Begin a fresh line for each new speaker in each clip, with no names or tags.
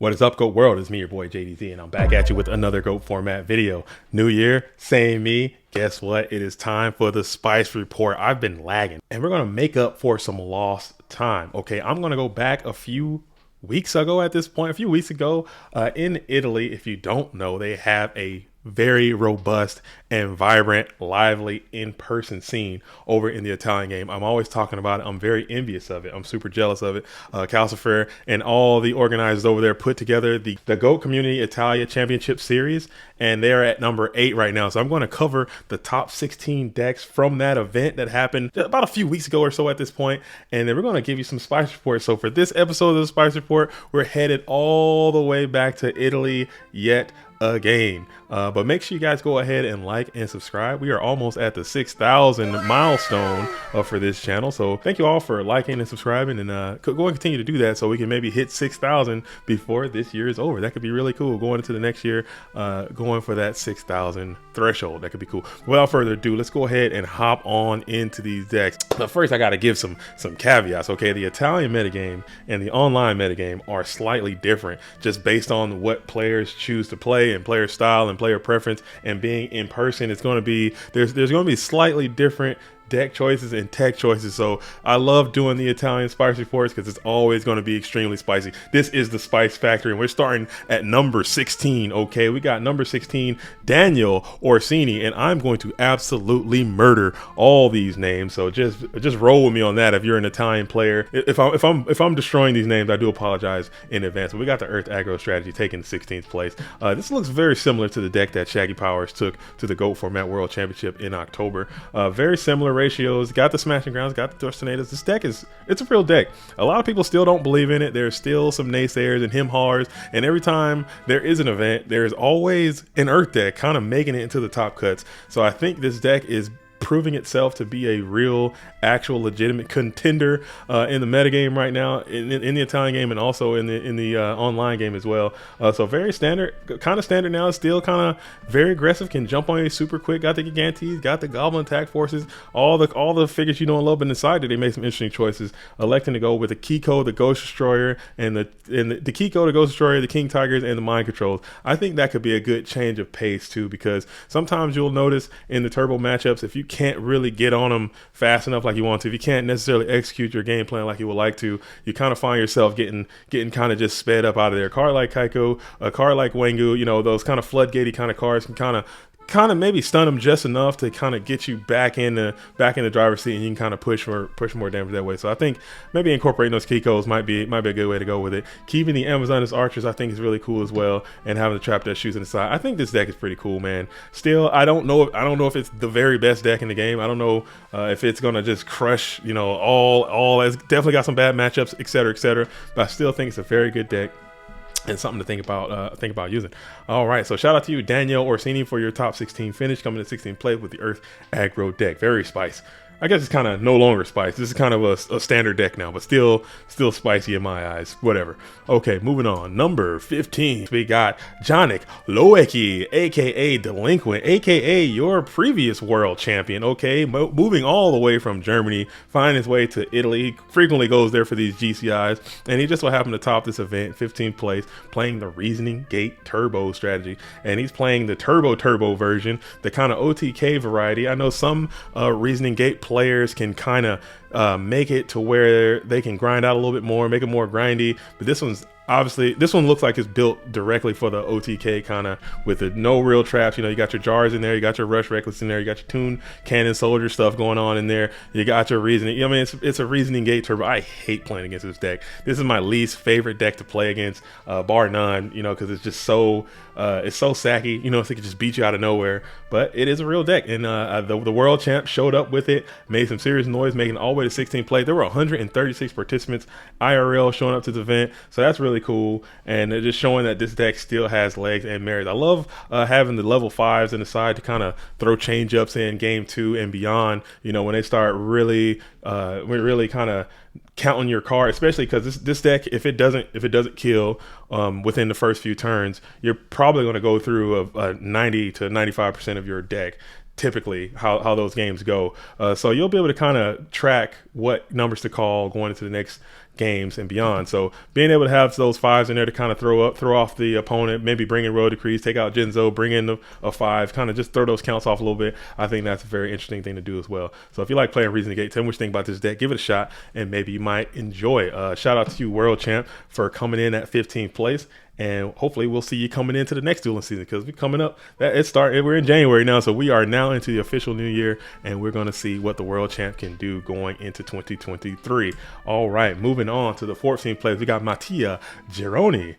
What is up, GOAT World? It's me, your boy JDZ, and I'm back at you with another GOAT format video. New year, same me. Guess what? It is time for the Spice Report. I've been lagging, and we're gonna make up for some lost time. Okay, I'm gonna go back a few weeks ago at this point, a few weeks ago in Italy. If you don't know, they have a very robust and vibrant, lively in-person scene over in the Italian game. I'm always talking about it. I'm very envious of it. I'm super jealous of it. Calcifer and all the organizers over there put together the GOAT Community Italia Championship Series, and they're at number 8 right now. So I'm going to cover the top 16 decks from that event that happened about a few weeks ago or so at this point, and then we're going to give you some Spice Reports. So for this episode of the Spice Report, we're headed all the way back to Italy yet again. But make sure you guys go ahead and like and subscribe. We are almost at the 6,000 milestone for this channel, so thank you all for liking and subscribing, and go and continue to do that so we can maybe hit 6,000 before this year is over. That could be really cool going into the next year, going for that 6,000 threshold. That could be cool. Without further ado, let's go ahead and hop on into these decks. But first, I got to give some caveats. Okay, the Italian metagame and the online metagame are slightly different just based on what players choose to play and player style and player preference, and being in person, it's going to be there's going to be slightly different deck choices and tech choices. So I love doing the Italian Spice Reports because it's always going to be extremely spicy. This is the Spice Factory, and we're starting at number 16. Okay, we got number 16, Daniel Orsini, and I'm going to absolutely murder all these names. So just roll with me on that. If you're an Italian player, if I'm destroying these names, I do apologize in advance. But we got the Earth Aggro strategy taking 16th place. This looks very similar to the deck that Shaggy Powers took to the GOAT Format World Championship in October. Very similar ratios, got the smashing grounds, got the thrust tornadoes. This deck it's a real deck. A lot of people still don't believe in it. There's still some naysayers and him-hars, and every time there is an event, there's always an Earth deck kind of making it into the top cuts. So I think this deck is proving itself to be a real, actual, legitimate contender in the metagame right now, in the Italian game, and also in the online game as well. So very standard, kind of standard now. Still kind of very aggressive. Can jump on you super quick. Got the Gigantes, got the Goblin attack forces, all the figures you know and love. But inside they made some interesting choices, electing to go with the Kiko, the Ghost Destroyer, and the Kiko, the Ghost Destroyer, the King Tigers, and the Mind Controls. I think that could be a good change of pace too, because sometimes you'll notice in the turbo matchups, if you can't really get on them fast enough like you want to, if you can't necessarily execute your game plan like you would like to, you kind of find yourself getting kind of just sped up out of there. A card like Kaiko, a card like Wengu, you know, those kind of floodgatey kind of cards can kind of maybe stun them just enough to kind of get you back in the driver's seat, and you can kind of push more damage that way. So I think maybe incorporating those Kikos might be a good way to go with it. Keeping the Amazoness Archers I think is really cool as well, and having the Trap Death Shoes in the side. I think this deck is pretty cool, man. Still, I don't know if it's the very best deck in the game. I don't know if it's gonna just crush, you know, all. It's definitely got some bad matchups, etc. But I still think it's a very good deck and something to think about using. All right, so shout out to you, Daniel Orsini, for your top 16 finish, coming to 16th place with the Earth Aggro deck. Very spice. I guess it's kind of no longer spice. This is kind of a standard deck now, but still spicy in my eyes. Whatever. Okay, moving on. Number 15, we got Janik Loeki, aka Delinquent, aka your previous world champion. Okay, moving all the way from Germany, finding his way to Italy. He frequently goes there for these GCIs, and he just so happened to top this event, 15th place, playing the Reasoning Gate Turbo strategy, and he's playing the Turbo version, the kind of OTK variety. I know some Reasoning Gate players can kind of make it to where they can grind out a little bit more, make it more grindy, but this one looks like it's built directly for the OTK, kind of with no real traps. You know, you got your Jars in there, you got your Rush Reckless in there, you got your Toon Cannon Soldier stuff going on in there, you got your Reasoning. I mean, it's a Reasoning Gate Turbo. I hate playing against this deck. This is my least favorite deck to play against, bar none, you know, because it's just so it's so sacky, you know, so it can just beat you out of nowhere. But it is a real deck, and the world champ showed up with it, made some serious noise, making all the way to 16th place. There were 136 participants IRL showing up to the event, so that's really cool, and they're just showing that this deck still has legs and merit. I love having the level 5s in the side to kind of throw change ups in game 2 and beyond, you know, when they start really kind of counting your card, especially because this deck, if it doesn't kill within the first few turns, you're probably going to go through a 90 to 95% of your deck typically how those games go. So you'll be able to kind of track what numbers to call going into the next games and beyond. So being able to have those 5s in there to kind of throw off the opponent, maybe bring in Road Decrees, take out Genzo, bring in a 5, kind of just throw those counts off a little bit. I think that's a very interesting thing to do as well. So if you like playing Reason Negate, tell me what you think about this deck, give it a shot, and maybe you might enjoy it. Shout out to you, World Champ, for coming in at 15th place. And hopefully we'll see you coming into the next dueling season, because we're coming up. We're in January now, so we are now into the official new year, and we're going to see what the world champ can do going into 2023. All right, moving on to the 14th place, we got Mattia Gironi,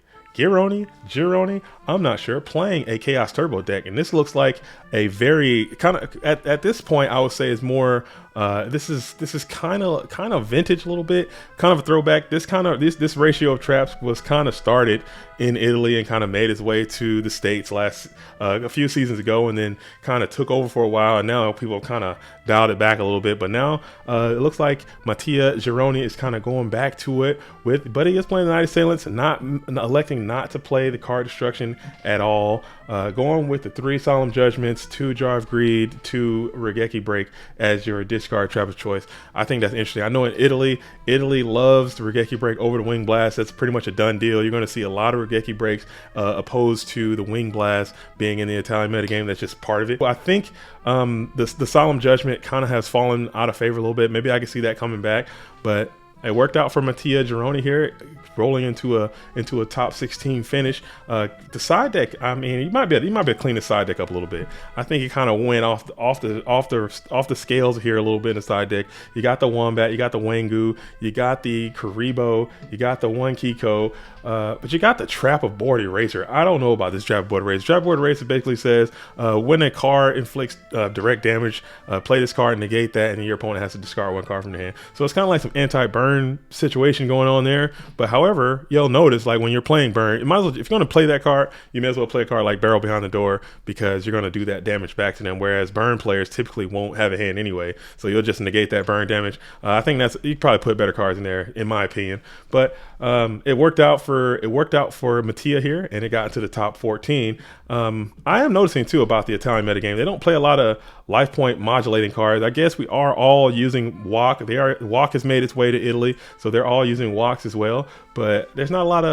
I'm not sure, playing a Chaos Turbo deck, and this looks like a very kind of at this point I would say is more this is kind of vintage a little bit, kind of a throwback. This ratio of traps was kind of started in Italy and kind of made its way to the States a few seasons ago, and then kind of took over for a while, and now people have kind of dialed it back a little bit. But now it looks like Mattia Gironi is kind of going back to it but he is playing the Night Assailants, electing not to play the card destruction at all, going with the 3 Solemn Judgments, 2 Jar of Greed, 2 Regeki Break as your discard trap of choice. I think that's interesting. I know in Italy loves the Regeki Break over the Wing Blast. That's pretty much a done deal. You're going to see a lot of Regeki Breaks opposed to the Wing Blast being in the Italian metagame. That's just part of it. Well, I think the Solemn Judgment kind of has fallen out of favor a little bit. Maybe I can see that coming back, but it worked out for Mattia Gironi here, rolling into a top 16 finish. The side deck, I mean, you might be able to clean the side deck up a little bit. I think he kind of went off the scales here a little bit in the side deck. You got the Wombat, you got the Wangu, you got the Karibo, you got the 1 Kiko, but you got the Trap of Board Eraser. I don't know about this Trap of Board Eraser. Trap of Board Eraser basically says when a card inflicts direct damage, play this card, negate that, and your opponent has to discard 1 card from their hand. So it's kind of like some anti-burn situation going on there. But however, you'll notice, like when you're playing burn, you might as well, if you're going to play that card, you may as well play a card like Barrel Behind the Door, because you're going to do that damage back to them, whereas burn players typically won't have a hand anyway, so you'll just negate that burn damage. I think you probably put better cards in there, in my opinion. But it worked out for Mattia here, and it got into the top 14. I am noticing too about the Italian metagame, they don't play a lot of life point modulating cards. I guess we are all using Walk. Walk has made its way to Italy, so they're all using Walks as well. But there's not a lot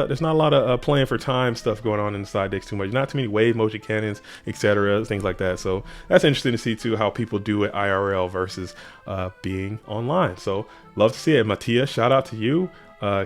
of playing for time stuff going on in the side decks too much. Not too many wave motion cannons, etc., things like that. So that's interesting to see too how people do it IRL versus being online. So love to see it, Mattia. Shout out to you.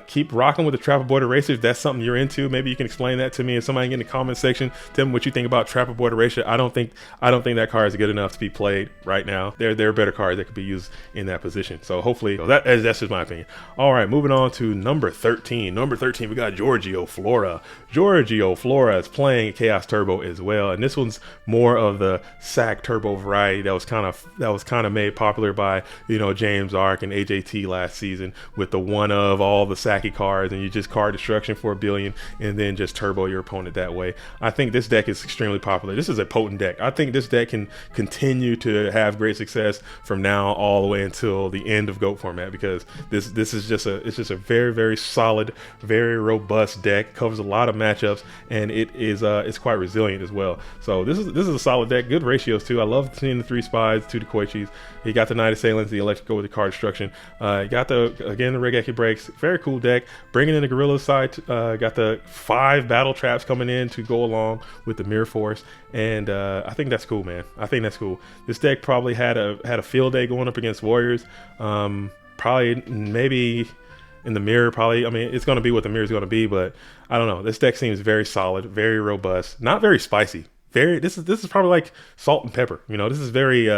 Keep rocking with the Trapper Board Eraser. If that's something you're into, maybe you can explain that to me. If somebody in the comment section, tell me what you think about Trapper Board Eraser. I don't think that card is good enough to be played right now. There are better cards that could be used in that position. So hopefully, that's just my opinion. All right, moving on to number 13. Number 13, we got Giorgio Flora. Giorgio Flora is playing Chaos Turbo as well, and this one's more of the SAC Turbo variety that was kind of made popular by James Ark and AJT last season, with the one of all the Saki cards, and you just card destruction for 1 billion and then just turbo your opponent that way. I think this deck is extremely popular. This is a potent deck. I think this deck can continue to have great success from now all the way until the end of GOAT format, because this is just a very, very solid, very robust deck. Covers a lot of matchups, and it's quite resilient as well. So this is a solid deck. Good ratios too. I love seeing the 3 spies, 2 Decoichis. You got the Night Assailants, the Electrical with the card destruction. You got the Regeki Breaks. Very cool deck. Bringing in the Gorilla side. Got the 5 battle traps coming in to go along with the Mirror Force, and I think that's cool, man. I think that's cool. This deck probably had a field day going up against Warriors. Probably maybe in the mirror, probably. I mean, it's going to be what the mirror is going to be, but I don't know. This deck seems very solid, very robust, not very spicy. This is probably like salt and pepper. This is very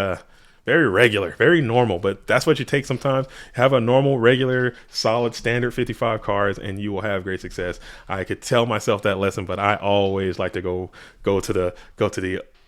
regular, very normal, but that's what you take sometimes. Have a normal, regular, solid, standard 55 cards, and you will have great success. I could tell myself that lesson, but I always like to go to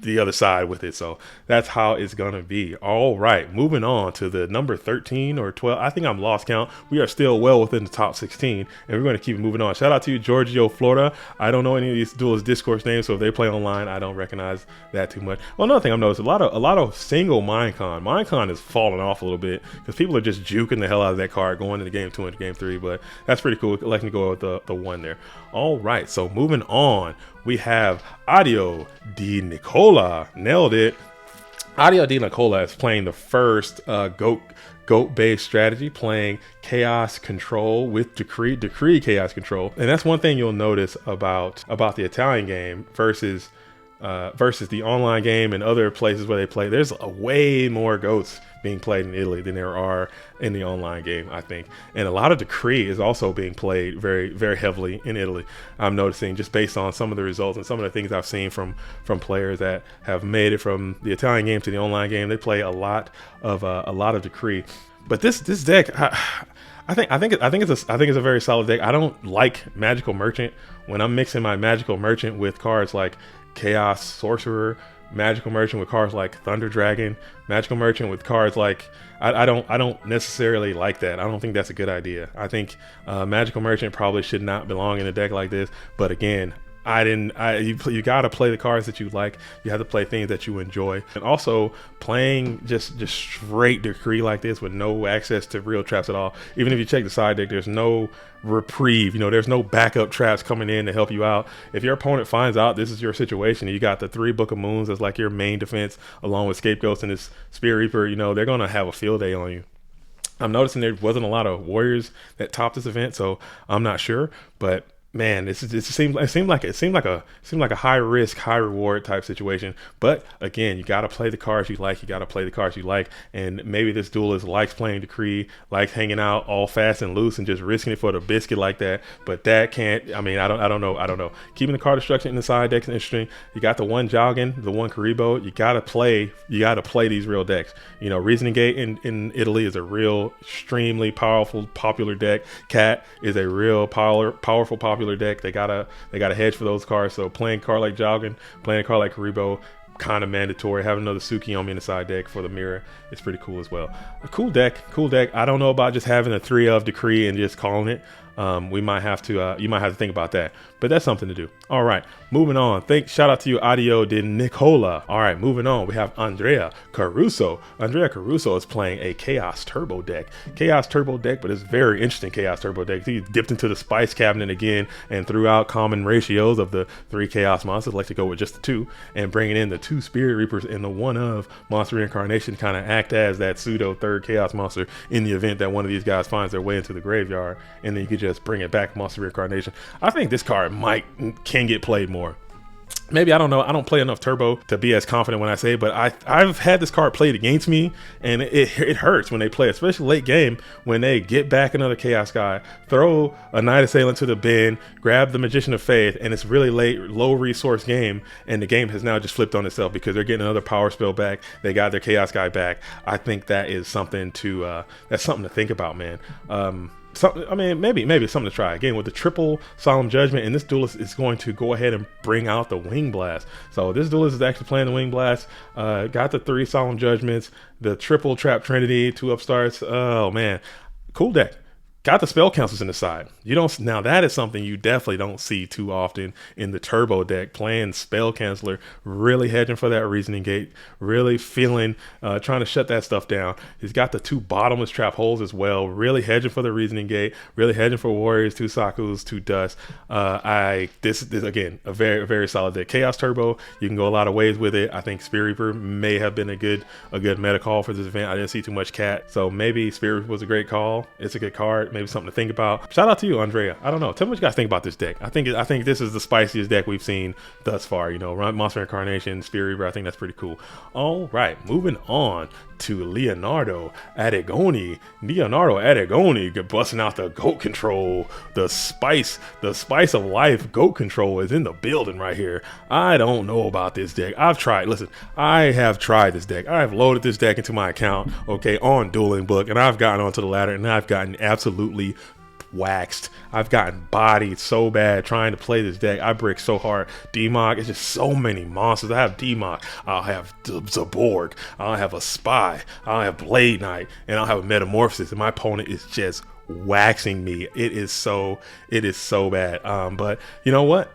the other side with it. So that's how it's gonna be. All right, moving on to the number 13 or 12. I think I'm lost count. We are still well within the top 16, and we're going to keep moving on. Shout out to you, Giorgio Florida. I don't know any of these duelist discourse names, so if they play online, I don't recognize that too much. Well, another thing I've noticed, a lot of single Minecon. Minecon is falling off a little bit because people are just juking the hell out of that card going into game 2 and game 3, but that's pretty cool. Letting me go with the 1 there. All right, so moving on, we have Audio Di Nicola. Nailed it. Audio Di Nicola is playing the first goat based strategy, playing chaos control with decree chaos control. And that's one thing you'll notice about the Italian game versus the online game and other places where they play. There's a way more goats being played in Italy than there are in the online game, I think. And a lot of decree is also being played very, very heavily in Italy. I'm noticing, just based on some of the results and some of the things I've seen from players that have made it from the Italian game to the online game. They play a lot of decree. But this deck, I think it's a very solid deck. I don't like Magical Merchant when I'm mixing my Magical Merchant with cards like Chaos Sorcerer, Magical Merchant with cards like Thunder Dragon, Magical Merchant with cards like I don't necessarily like that. I don't think that's a good idea. I think Magical Merchant probably should not belong in a deck like this. But again, you got to play the cards that you like. You have to play things that you enjoy, and also playing just straight decree like this with no access to real traps at all. Even if you check the side deck, there's no reprieve. There's no backup traps coming in to help you out. If your opponent finds out this is your situation, you got the 3 Book of Moons as like your main defense, along with Scapegoats and this Spirit Reaper. They're gonna have a field day on you. I'm noticing there wasn't a lot of warriors that topped this event, so I'm not sure, but man, it seemed like a high risk, high reward type situation. But again, you got to play the cards you like. And maybe this duelist likes playing decree, likes hanging out all fast and loose and just risking it for the biscuit like that. But that can't. I don't know. Keeping the card destruction in the side decks is interesting. You got the one jogging, the one Karibo. You got to play these real decks. Reasoning Gate in Italy is a real extremely powerful, popular deck. Cat is a real powerful, popular deck. They gotta hedge for those cards. So playing a card like Jogging, playing a card like Karibo, kind of mandatory. Having another Tsukiyomi in the side deck for the mirror is pretty cool as well. A cool deck. I don't know about just having a 3 of decree and just calling it. You might have to think about that, but that's something to do. All right, moving on. Shout out to you, Audio Di Nicola. All right, moving on. We have Andrea Caruso. Andrea Caruso is playing a Chaos Turbo deck. But it's very interesting Chaos Turbo deck. He dipped into the Spice Cabinet again and threw out common ratios of the 3 Chaos monsters. Like to go with just the 2 and bringing in the 2 Spirit Reapers and the 1 of Monster Reincarnation, kind of act as that pseudo 3rd Chaos monster in the event that one of these guys finds their way into the graveyard, and then you could just bring it back, Monster Reincarnation. I think this card can get played more. Maybe, I don't know. I don't play enough Turbo to be as confident when I say it, but I've had this card played against me, and it hurts when they play, especially late game, when they get back another Chaos guy, throw a Night Assailant to the bin, grab the Magician of Faith, and it's really late, low resource game, and the game has now just flipped on itself because they're getting another power spell back. They got their Chaos guy back. I think that is something to think about, man. Maybe it's something to try again with the triple Solemn Judgment, and this duelist is going to go ahead and bring out the Wing Blast. So this duelist is actually playing the Wing Blast. Got the 3 Solemn Judgments, the triple Trap Trinity, 2 upstarts. Oh man, cool deck. Got the spell councils in the side. Now that is something you definitely don't see too often in the Turbo deck. Playing Spell Canceller, really hedging for that Reasoning Gate, really trying to shut that stuff down. He's got the 2 Bottomless Trap Holes as well, really hedging for the Reasoning Gate, really hedging for Warriors, 2 Sakus, 2 Dust. This again a very, very solid deck. Chaos Turbo, you can go a lot of ways with it. I think Spirit Reaper may have been a good meta call for this event. I didn't see too much Cat, so maybe Spirit Reaper was a great call. It's a good card. Maybe something to think about. Shout out to you, Andrea. I don't know. Tell me what you guys think about this deck. I think this is the spiciest deck we've seen thus far. Monster Incarnation, Spirit Reaper. I think that's pretty cool. All right, moving on to Leonardo Adigoni. Busting out the goat control. The spice of life goat control is in the building right here. I don't know about this deck. I have tried this deck. I have loaded this deck into my account, on Dueling Book, and I've gotten onto the ladder, and I've gotten absolutely waxed. I've gotten bodied so bad trying to play this deck. I brick so hard. D-Mog, it's just so many monsters. I have D-Mog, I'll have Zaborg, I'll have a Spy, I'll have Blade Knight, and I'll have a Metamorphosis, and my opponent is just waxing me. It is so bad. But you know what?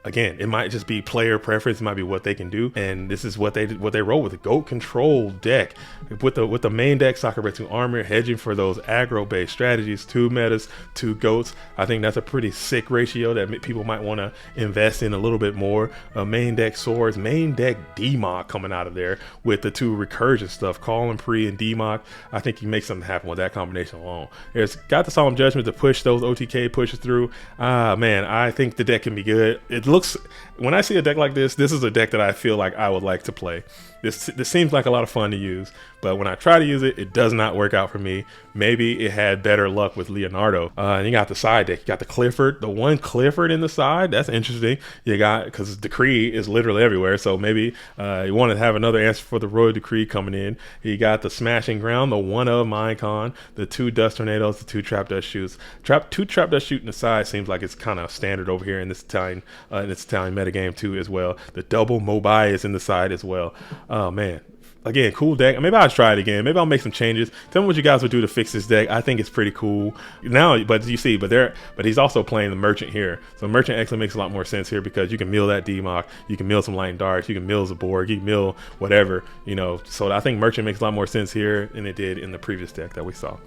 again, it might just be player preference, it might be what they can do, and this is what they roll with. A goat control deck with the main deck, Sakuretsu armor, hedging for those aggro based strategies, 2 metas, 2 goats. I think that's a pretty sick ratio that people might want to invest in a little bit more. Main deck swords, main deck DMOC coming out of there with the 2 recursion stuff, Call and Pre and DMOC. I think you make something happen with that combination alone. It's got the Solemn Judgment to push those OTK pushes through. Man, I think the deck can be good. It looks, when I see a deck like this is a deck that I feel like I would like to play. This seems like a lot of fun to use, but when I try to use it, it does not work out for me. Maybe it had better luck with Leonardo. And you got the side deck. You got the Clifford, the 1 Clifford in the side. That's interesting. You got, because Decree is literally everywhere, so maybe you want to have another answer for the Royal Decree coming in. You got the Smashing Ground, the 1 of Minecon, the 2 Dust Tornadoes, the 2 Trap Dust Shoots. 2 Trap Dust Shoot in the side seems like it's kind of standard over here in this Italian metagame too as well. The double Mobai is in the side as well. Oh man, again, cool deck. Maybe I'll try it again. Maybe I'll make some changes. Tell me what you guys would do to fix this deck. I think it's pretty cool now, but you see, but he's also playing the Merchant here. So Merchant actually makes a lot more sense here because you can mill that DMOC, you can mill some Lightning Darts, you can mill Zaborg, you can mill whatever, you know. So I think Merchant makes a lot more sense here than it did in the previous deck that we saw.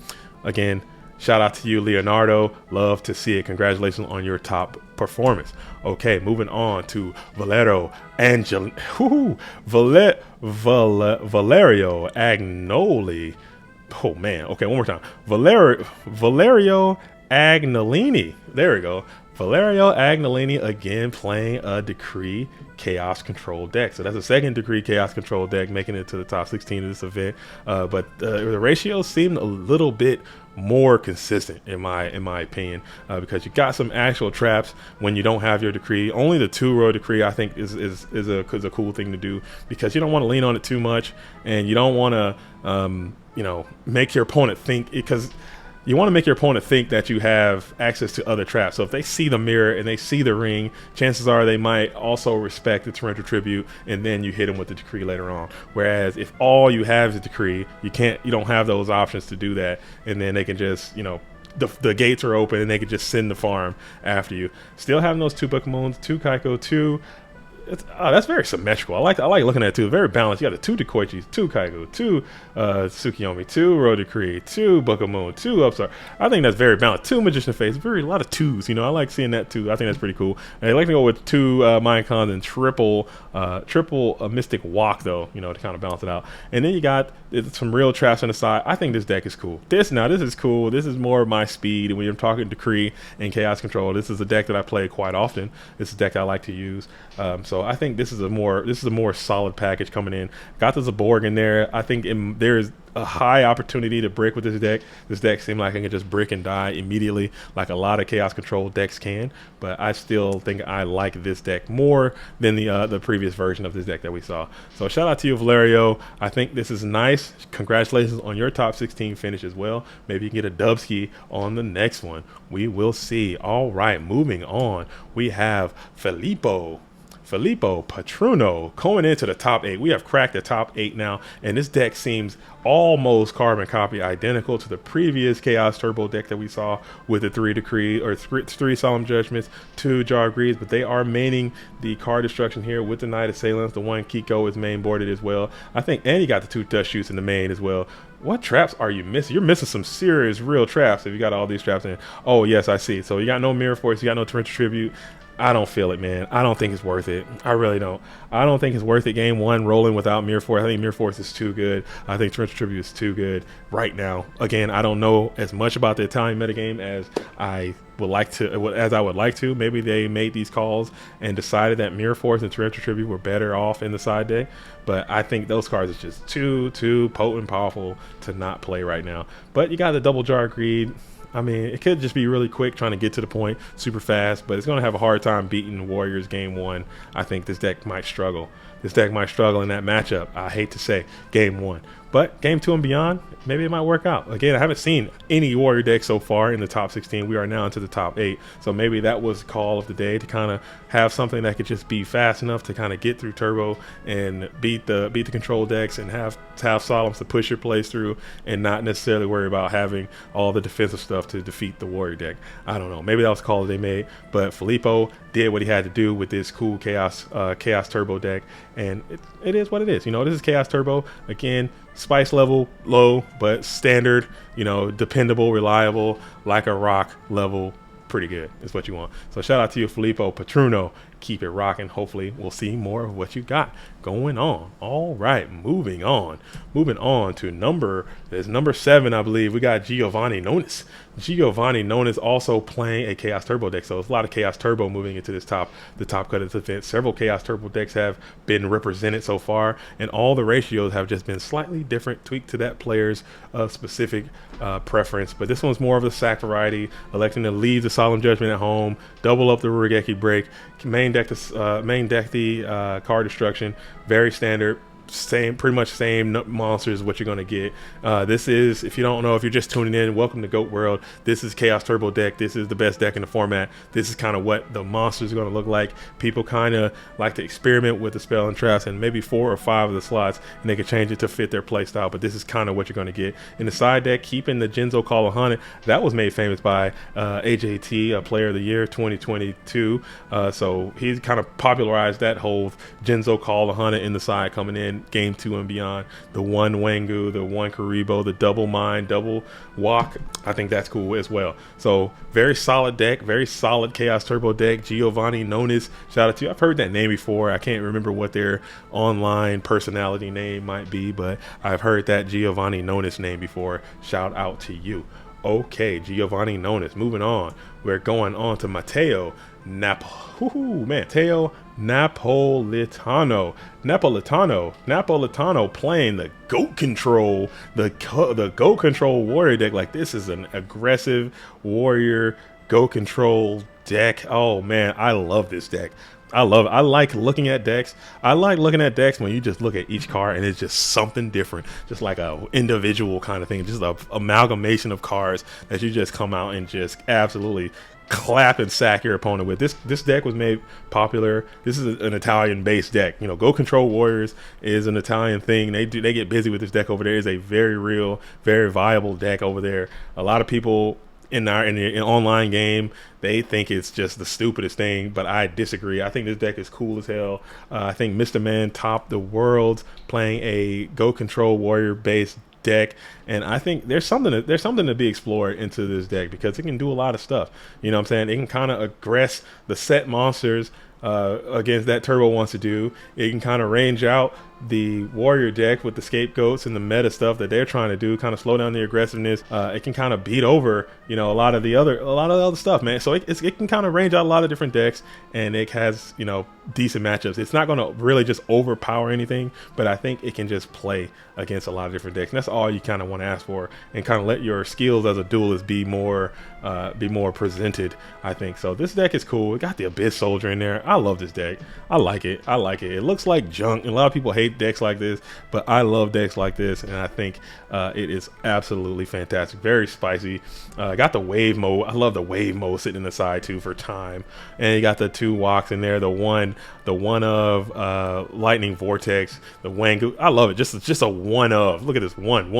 Again, shout out to you, Leonardo. Love to see it. Congratulations on your top performance. Okay, moving on to Valerio Agnoli. Oh man. Okay, one more time. Valerio Agnolini. There we go. Valerio Agnolini again playing a Decree Chaos Control deck. So that's a second Decree Chaos Control deck making it to the top 16 of this event. But the ratios seemed a little bit more consistent in my opinion, because you got some actual traps when you don't have your Decree. Only the 2-row Decree I think is a cool thing to do, because you don't want to lean on it too much, and you don't want to you know, make your opponent think, because you want to make your opponent think that you have access to other traps. So if they see the mirror and they see the ring, chances are they might also respect the Torrential Tribute, and then you hit them with the Decree later on. Whereas if all you have is Decree, you don't have those options to do that, and then they can just, you know, the gates are open and they can just send the farm after you. Still having those 2 Bookmoons, 2 Kaiko, 2. That's very symmetrical. I like looking at it too. Very balanced. You got the 2 Dekoichis, 2 Kaigo, 2 Tsukiyomi, 2 Road Decree, 2 Book of Moon, 2 Upstart. I think that's very balanced. 2 Magician Face. A lot of 2s. You know, I like seeing that too. I think that's pretty cool. And I like to go with 2 Minecons and triple Mystic Walk though. You know, to kind of balance it out. And then you got some real traps on the side. I think this deck is cool. This is cool. This is more my speed. And when you're talking Decree and Chaos Control, this is a deck that I play quite often. This is a deck I like to use. So I think this is a more solid package coming in. Got the Zaborg in there. I think there's a high opportunity to brick with this deck. This deck seemed like I can just brick and die immediately, like a lot of Chaos Control decks can. But I still think I like this deck more than the previous version of this deck that we saw. So shout out to you, Valerio. I think this is nice. Congratulations on your top 16 finish as well. Maybe you can get a Dubski on the next one. We will see. All right, moving on. We have Filippo Patruno going into the top 8. We have cracked the top 8 now, and this deck seems almost carbon copy identical to the previous Chaos Turbo deck that we saw with the 3 Decree or 3 Solemn Judgments, 2 Jar of Greeds, but they are maining the card destruction here with the Knight Assailants. The 1 Kiko is main boarded as well. I think, and you got the 2 Dust Shoots in the main as well. What traps are you missing? You're missing some serious real traps if you got all these traps in. Oh yes, I see. So you got no Mirror Force, you got no Torrential Tribute. I don't feel it, man. I don't think it's worth it. I really don't. I don't think it's worth it. Game 1 rolling without Mirror Force. I think Mirror Force is too good. I think Torrential Tribute is too good right now. Again, I don't know as much about the Italian metagame as I would like to. Maybe they made these calls and decided that Mirror Force and Torrential Tribute were better off in the side deck. But I think those cards are just too potent and powerful to not play right now. But you got the double Jar of Greed. I mean, it could just be really quick, trying to get to the point super fast, but it's going to have a hard time beating Warriors game 1. I think this deck might struggle. this deck might struggle in that matchup. I hate to say game 1, but game 2 and beyond, maybe it might work out. Again, I haven't seen any warrior deck so far in the top 16. We are now into the top 8, so maybe that was the call of the day, to kind of have something that could just be fast enough to kind of get through turbo and beat the control decks, and have Solemns to push your plays through, and not necessarily worry about having all the defensive stuff to defeat the warrior deck. I don't know, maybe that was the call they made, but Filippo did what he had to do with this cool chaos turbo deck, and it is what it is. This is chaos turbo. Again, spice level low, but standard, dependable, reliable, like a rock level, pretty good is what you want. So shout out to you, Filippo Patruno. Keep it rocking. Hopefully we'll see more of what you got going on. All right, moving on to number 7, I believe. We got Giovanni Nonis. Giovanni Nonis also playing a Chaos Turbo deck, so there's a lot of Chaos Turbo moving into the top cut of this event. Several Chaos Turbo decks have been represented so far, and all the ratios have just been slightly different, tweaked to that player's specific preference. But this one's more of the sack variety, electing to leave the Solemn Judgment at home, double up the Rurigeki Break, main deck the card destruction. Very standard, pretty much same monsters is what you're going to get. This is, if you don't know, if you're just tuning in, welcome to Goat World. This is Chaos Turbo deck. This is the best deck in the format. This is kind of what the monsters are going to look like. People kind of like to experiment with the spell and traps, and maybe 4 or 5 of the slots, and they can change it to fit their play style. But this is kind of what you're going to get in the side deck. Keeping the Jinzo Call of Haunted, that was made famous by AJT, Player of the Year 2022. So he's kind of popularized that whole Jinzo Call of Haunted in the side, coming in game 2 and beyond. The 1 Wangu, the 1 Karibo, the double mine, double walk. I think that's cool as well. So very solid deck, very solid Chaos Turbo deck. Giovanni Nonis, shout out to you. I've heard that name before. I can't remember what their online personality name might be, but I've heard that Giovanni Nonis name before. Shout out to you. Okay, Giovanni Nonis. Moving on. We're going on to Matteo Matteo Napolitano playing the Goat Control, the Goat Control warrior deck. Like, this is an aggressive warrior Goat Control deck. Oh man, I love this deck. I love it. I like looking at decks. I like looking at decks when you just look at each card and it's just something different, just like a individual kind of thing, just a amalgamation of cards that you just come out and just absolutely clap and sack your opponent with. This deck was made popular. This is an Italian based deck. Go Control Warriors is an Italian thing. They get busy with this deck over there. It's a very real, very viable deck over there. A lot of people in the online game, they think it's just the stupidest thing, but I disagree. I think this deck is cool as hell. I think Mr. Man topped the world playing a Go Control Warrior based deck, and I think there's something to be explored into this deck, because it can do a lot of stuff. You know what I'm saying? It can kind of aggress the set monsters against that Turbo wants to do. It can kind of range out the warrior deck with the scapegoats and the meta stuff that they're trying to do, kind of slow down the aggressiveness. It can kind of beat over, a lot of the other stuff, man. So it can kind of range out a lot of different decks, and it has, decent matchups. It's not going to really just overpower anything, but I think it can just play against a lot of different decks, and that's all you kind of want to ask for, and kind of let your skills as a duelist be more presented, I think. So this deck is cool. It got the Abyss Soldier in there. I love this deck. I like it. It looks like junk, and a lot of people hate decks like this, but I love decks like this, and I think it is absolutely fantastic. Very spicy. Got the wave mode. I love the wave mode sitting in the side too for time, and you got the 2 walks in there. The one of Lightning Vortex, the Wangu. I love it. Just a one of. Look at this, one.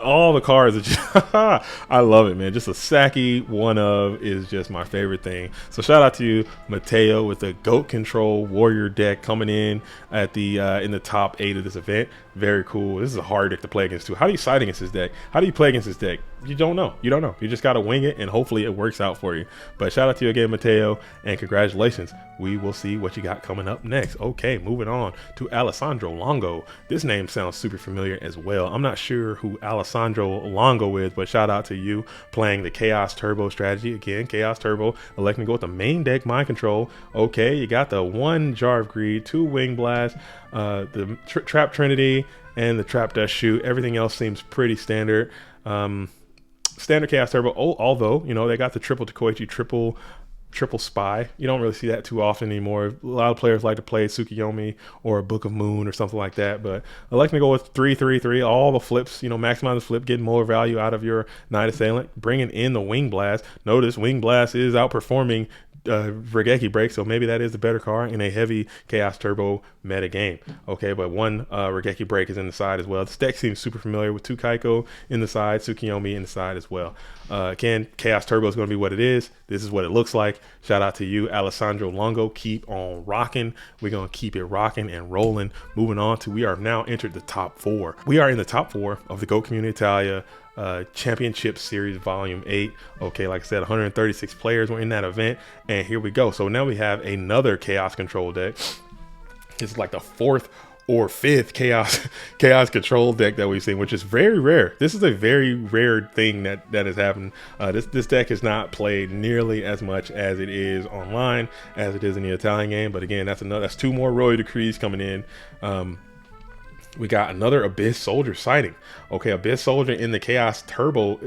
All the cards are just I love it, man. Just a sacky one of is just my favorite thing. So shout out to you, Matteo, with the Goat Control Warrior deck coming in at the in the top 8 of this event. Very cool. This is a hard deck to play against too. How do you side against this deck? How do you play against this deck? You don't know. You just got to wing it, and hopefully it works out for you. But shout out to you again, Matteo, and congratulations. We will see what you got coming up next. Okay, moving on to Alessandro Longo. This name sounds super familiar as well. I'm not sure who Alessandro Longo is, but shout out to you playing the Chaos Turbo strategy. Again, Chaos Turbo, electing to go with the main deck Mind Control. Okay, you got the 1 Jar of Greed, 2 Wing Blast, the Trap Trinity, and the Trap Dust Shoot. Everything else seems pretty standard. Standard Chaos Turbo, although, they got the triple Koichi, triple triple spy. You don't really see that too often anymore. A lot of players like to play Tsukuyomi or a Book of Moon or something like that. But I like to go with 3-3-3, all the flips, maximize the flip, getting more value out of your Knight Assailant, bringing in the Wing Blast. Notice Wing Blast is outperforming Regeki Break, so maybe that is the better card in a heavy Chaos Turbo meta game. Okay, but one Regeki Break is in the side as well. This deck seems super familiar with 2 Kaiko in the side, Tsukuyomi in the side as well. Again, Chaos Turbo is going to be what it is. This is what it looks like. Shout out to you, Alessandro Longo. Keep on rocking. We're going to keep it rocking and rolling. Moving on to, we are now entered the top 4. We are in the top 4 of the GOAT Community Italia Championship Series Volume 8. Okay, like I said, 136 players were in that event, and here we go. So now we have another Chaos Control deck. This is like the 4th or 5th chaos control deck that we've seen, which is very rare. This is a very rare thing that has happened. This deck is not played nearly as much as it is online, as it is in the Italian game. But again, that's 2 more Royal Decrees coming in. We got another Abyss Soldier sighting. Okay, Abyss Soldier in the Chaos Turbo,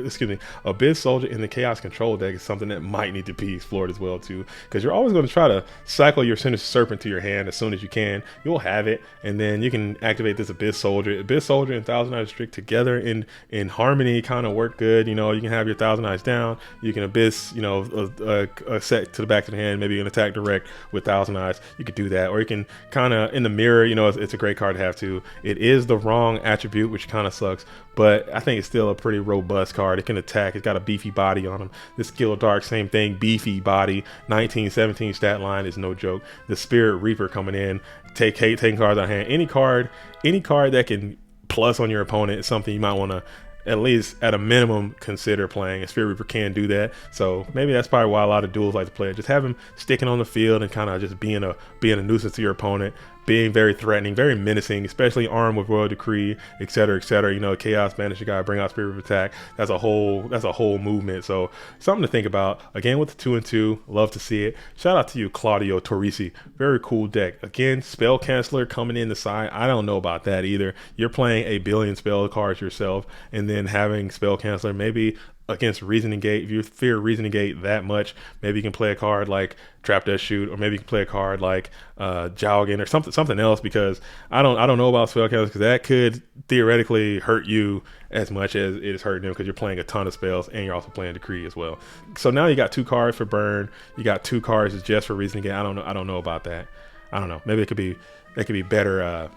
Abyss Soldier in the Chaos Control deck is something that might need to be explored as well too, because you're always going to try to cycle your Sinister Serpent to your hand as soon as you can. You'll have it, and then you can activate this Abyss Soldier. Abyss Soldier and Thousand Eyes Strict together in harmony kind of work good. You can have your Thousand Eyes down. You can Abyss, a set to the back of the hand. Maybe you can attack direct with Thousand Eyes. You could do that, or you can kind of in the mirror. It's a great card to have too. It is the wrong attribute, which kind of sucks, but I think it's still a pretty robust card. It can attack. It's got a beefy body on him. The Skill Dark, same thing, beefy body. 1917 stat line is no joke. The Spirit Reaper coming in, taking cards out of hand. Any card that can plus on your opponent is something you might want to at least at a minimum consider playing. A Spirit Reaper can do that, so maybe that's probably why a lot of duels like to play it. Just have him sticking on the field and kind of just being a nuisance to your opponent, being very threatening, very menacing, especially armed with Royal Decree, etc., etc. Chaos Banish your guy, bring out Spirit Reaper attack. That's a whole movement. So something to think about. Again, with the 2-2, love to see it. Shout out to you, Claudio Torrisi. Very cool deck. Again, Spell Canceller coming in the side. I don't know about that either. You're playing a billion spell cards yourself, and then having Spell Canceller maybe against Reasoning Gate. If you fear Reasoning Gate that much, maybe you can play a card like Trap Death Shoot, or maybe you can play a card like Jowgen or something else, because I don't know about spell counters, because that could theoretically hurt you as much as it is hurting them, because you're playing a ton of spells and you're also playing Decree as well. So now you got 2 cards for burn, you got 2 cards just for Reasoning Gate. I don't know about that. I don't know. Maybe it could be better.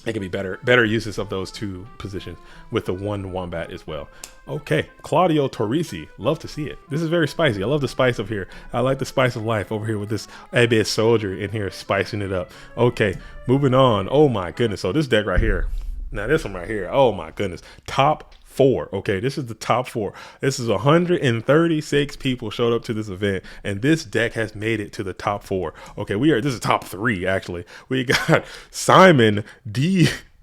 It could be better uses of those 2 positions with the 1 Wombat as well. Okay, Claudio Torrisi, love to see it. This is very spicy. I love the spice over here. I like the spice of life over here with this Abyss Soldier in here spicing it up. Okay, moving on. Oh my goodness. So this deck right here. Now this one right here. Oh my goodness. Top 4. Okay, this is the top 4. This is 136 people showed up to this event, and this deck has made it to the top 4. Okay, this is top 3 actually. We got Simon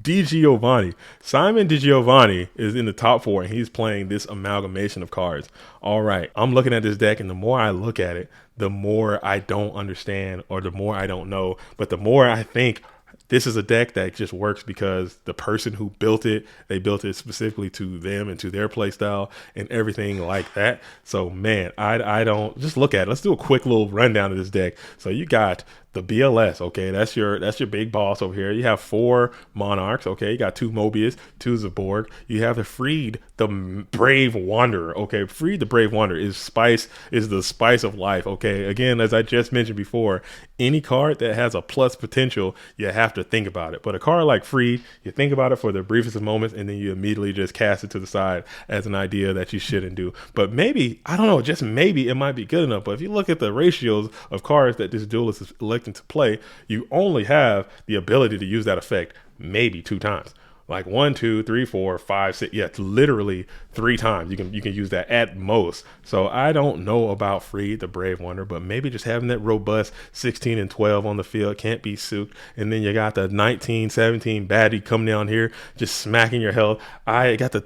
DiGiovanni. Simon DiGiovanni is in the top 4, and he's playing this amalgamation of cards. All right, I'm looking at this deck, and the more I look at it, the more I don't understand, or the more I don't know, but the more I think this is a deck that just works because the person who built it, they built it specifically to them and to their play style and everything like that. So man, I don't, just look at it. Let's do a quick little rundown of this deck. So you got the BLS, okay, that's your big boss over here. You have 4 Monarchs, okay, you got 2 Mobius, 2 Zaborg. You have the Freed, the Brave Wanderer, okay. Freed the Brave Wanderer is the spice of life, okay. Again, as I just mentioned before, any card that has a plus potential, you have to think about it. But a card like Freed, you think about it for the briefest of moments, and then you immediately just cast it to the side as an idea that you shouldn't do. But maybe, I don't know, just maybe it might be good enough. But if you look at the ratios of cards that this duelist is electing to play, you only have the ability to use that effect maybe 2 times. Like 1, 2, 3, 4, 5, 6. Yeah, it's literally 3 times you can use that at most. So I don't know about Freed the Brave Wonder, but maybe just having that robust 16 and 12 on the field can't be souped. And then you got the 19, 17 baddie coming down here, just smacking your health. I got the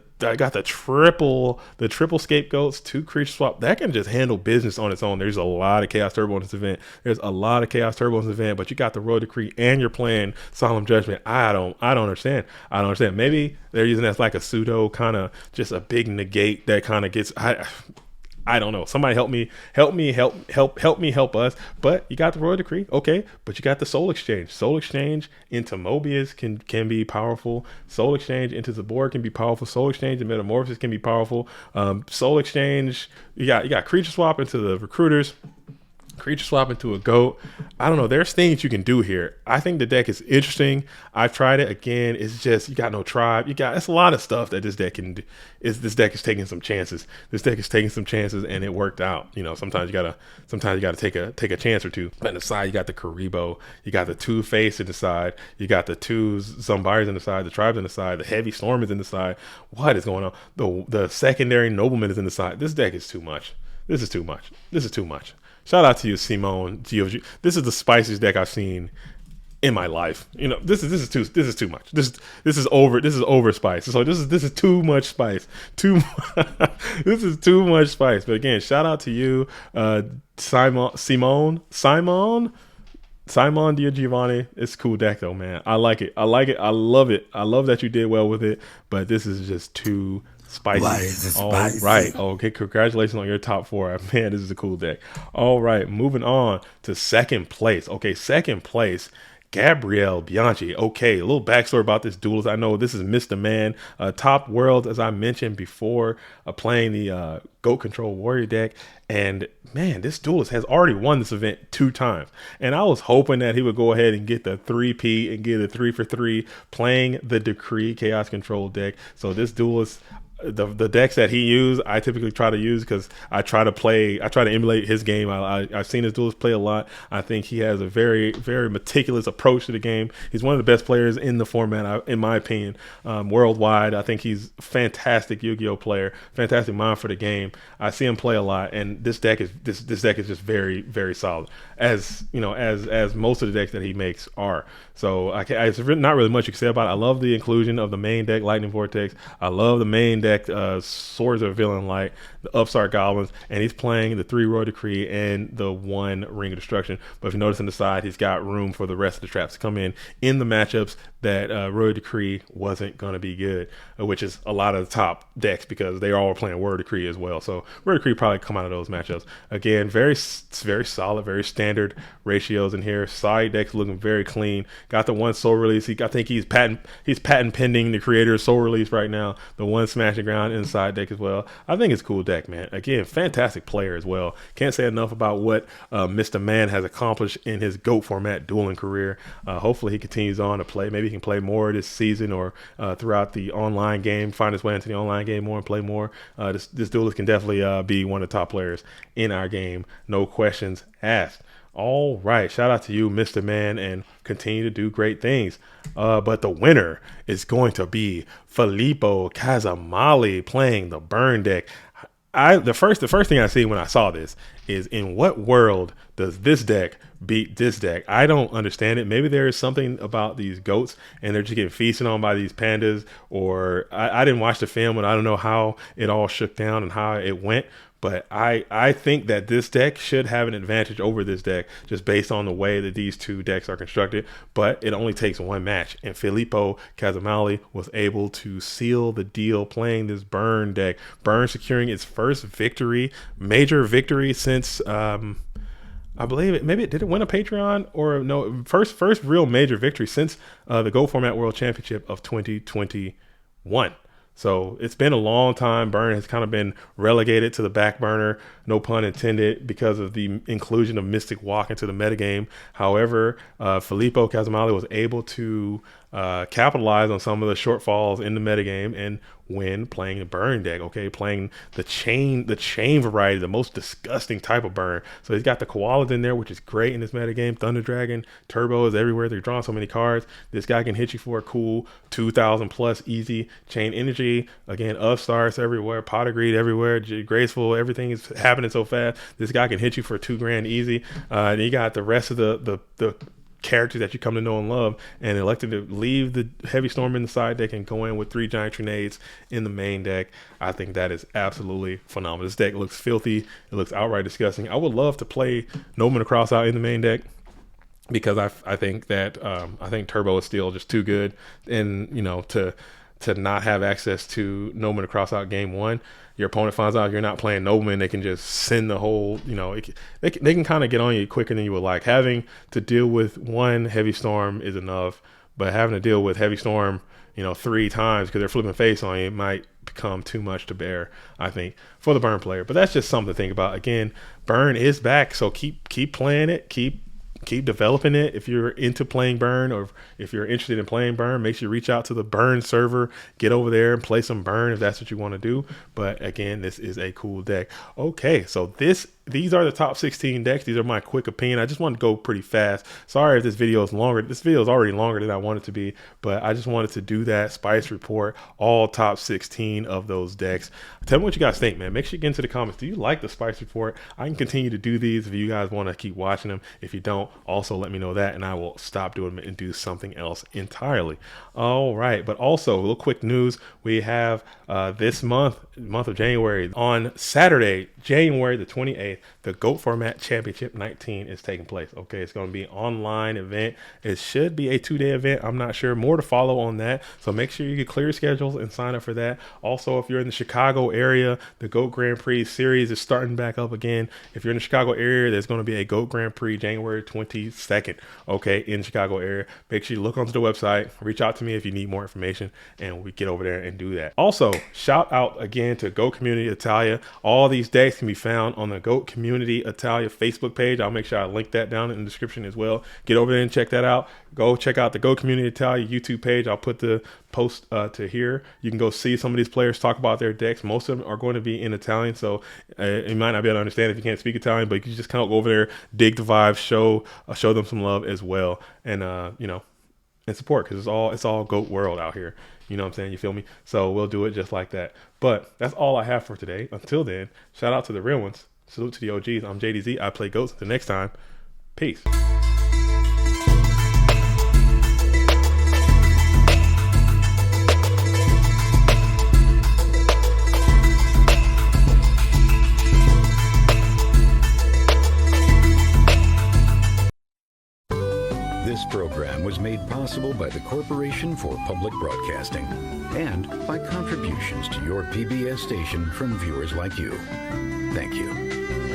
triple scapegoats, 2 creature swap. That can just handle business on its own. There's a lot of Chaos Turbo in this event. But you got the Royal Decree and you're playing Solemn Judgment. I don't understand. Maybe they're using that as like a pseudo kind of just a big negate that kind of gets. I don't know. Somebody help me, help us. But you got the Royal Decree, okay. But you got the Soul Exchange. Soul Exchange into Mobius can be powerful. Soul Exchange into Zabor can be powerful. Soul Exchange and Metamorphosis can be powerful. Soul Exchange, you got Creature Swap into the Recruiters. Creature swap into a goat. I don't know. There's things you can do here. I think the deck is interesting. I've tried it again. It's just you got no tribe. It's a lot of stuff that this deck can do. This deck is taking some chances. This deck is taking some chances, and it worked out. Sometimes you gotta take a chance or two. But on the side, you got the Karibo. You got the Two Face in the side. You got the two Zombies in the side. The Tribes in the side. The Heavy Storm is in the side. What is going on? The secondary Nobleman is in the side. This deck is too much. This is too much. This is too much. Shout out to you, Simone. GOG. This is the spiciest deck I've seen in my life. This is too much. This is over spice. So this is too much spice. This is too much spice. But again, shout out to you, Simone Di Giovanni. It's a cool deck though, man. I like it. I love it. I love that you did well with it. But this is just too spicy. All right. Okay. Congratulations on your top 4. Man, this is a cool deck. All right. Moving on to second place. Okay. Second place, Gabrielle Bianchi. Okay. A little backstory about this duelist. I know this is Mr. Man, top world, as I mentioned before, playing the Goat Control Warrior deck. And man, this duelist has already won this event 2 times. And I was hoping that he would go ahead and get the 3P and get a 3 for 3 playing the Decree Chaos Control deck. So this duelist, the decks that he used, I typically try to use because I try to emulate his game. I've seen his duelist play a lot. I think he has a very, very meticulous approach to the game. He's one of the best players in the format, in my opinion, worldwide. I think he's a fantastic Yu-Gi-Oh player, fantastic mind for the game. I see him play a lot, and this deck is just very, very solid, as most of the decks that he makes are. So it's not really much you can say about it. I love the inclusion of the main deck, Lightning Vortex. I love the main deck, Swords of Villain Light, the Upstart Goblins, and he's playing the 3 Royal Decree and the 1 Ring of Destruction. But if you notice on the side, he's got room for the rest of the traps to come in the matchups that Royal Decree wasn't going to be good, which is a lot of the top decks because they all were playing Royal Decree as well. So Royal Decree probably come out of those matchups. Again, very solid, very standard ratios in here. Side decks looking very clean. Got the 1 Soul Release. I think he's patent pending the creator's Soul Release right now. The 1 Smashing Ground inside deck as well. I think it's a cool deck, man. Again, fantastic player as well. Can't say enough about what Mr. Man has accomplished in his GOAT format dueling career. Hopefully he continues on to play. Maybe he can play more this season or throughout the online game, find his way into the online game more and play more. This duelist can definitely be one of the top players in our game. No questions asked. All right. Shout out to you, Mr. Man, and continue to do great things. But the winner is going to be Filippo Casamali playing the Burn deck. The first thing I see when I saw this is, in what world does this deck beat this deck? I don't understand it. Maybe there is something about these goats and they're just getting feasted on by these pandas, or I didn't watch the film and I don't know how it all shook down and how it went. But I think that this deck should have an advantage over this deck just based on the way that these two decks are constructed. But it only takes 1 match. And Filippo Casamali was able to seal the deal playing this Burn deck. Burn securing its first major victory since, I believe did it win a Patreon or no? First real major victory since the Go Format World Championship of 2021. So it's been a long time. Burn has kind of been relegated to the back burner, no pun intended, because of the inclusion of Mystic Walk into the metagame. However, Filippo Casamali was able to capitalize on some of the shortfalls in the metagame and win playing the Burn deck, okay? Playing the chain variety, the most disgusting type of Burn. So he's got the koalas in there, which is great in this metagame. Thunder Dragon, Turbo is everywhere. They're drawing so many cards. This guy can hit you for a cool 2,000 plus easy. Chain Energy, again, Upstarts everywhere. Pot of Greed everywhere. Graceful, everything is happening so fast. This guy can hit you for $2,000 easy. And you got the rest of the characters that you come to know and love, and elected to leave the Heavy Storm in the side deck and go in with 3 Giant Grenades in the main deck. I think that is absolutely phenomenal. This deck looks filthy. It looks outright disgusting. I would love to play Noman Across out in the main deck, because I think that I think Turbo is still just too good, and to to not have access to Nobleman to cross out game one. Your opponent finds out you're not playing Nobleman, they can just send the whole, they can kind of get on you quicker than you would like. Having to deal with one Heavy Storm is enough, but having to deal with Heavy Storm, 3 times because they're flipping face on you might become too much to bear, I think, for the Burn player. But that's just something to think about. Again, Burn is back, so keep playing it, keep developing it. If you're into playing Burn, or if you're interested in playing Burn, make sure you reach out to the Burn server, get over there and play some Burn if that's what you want to do. But again, this is a cool deck. Okay, so these are the top 16 decks. These are my quick opinion. I just wanted to go pretty fast. Sorry if this video is longer. This video is already longer than I want it to be, but I just wanted to do that spice report, all top 16 of those decks. Tell me what you guys think, man. Make sure you get into the comments. Do you like the spice report? I can continue to do these if you guys want to keep watching them. If you don't, also let me know that, and I will stop doing them and do something else entirely. All right, but also a little quick news. We have this month of January, on Saturday, January the 28th, the GOAT Format Championship 19 is taking place. Okay, it's going to be an online event. It should be a 2-day event. I'm not sure. More to follow on that. So make sure you get clear schedules and sign up for that. Also, if you're in the Chicago area, the GOAT Grand Prix series is starting back up again. If you're in the Chicago area, there's going to be a GOAT Grand Prix January 22nd. Okay, in the Chicago area. Make sure you look onto the website. Reach out to me if you need more information, and we get over there and do that. Also, shout out again to GOAT Community Italia. All these decks can be found on the GOAT Community Italia Facebook page. I'll make sure I link that down in the description as well. Get over there and check that out. Go check out the GOAT Community Italia YouTube page. I'll put the post to here. You can go see some of these players talk about their decks. Most of them are going to be in Italian, so you might not be able to understand if you can't speak Italian, but you can just kind of go over there, dig the vibe, show them some love as well, and and support, because it's all GOAT world out here. You know what I'm saying? You feel me? So we'll do it just like that. But that's all I have for today. Until then, shout out to the real ones. Salute to the OGs. I'm JDZ. I play GOATs. Until next time, peace.
This program was made possible by the Corporation for Public Broadcasting and by contributions to your PBS station from viewers like you. Thank you.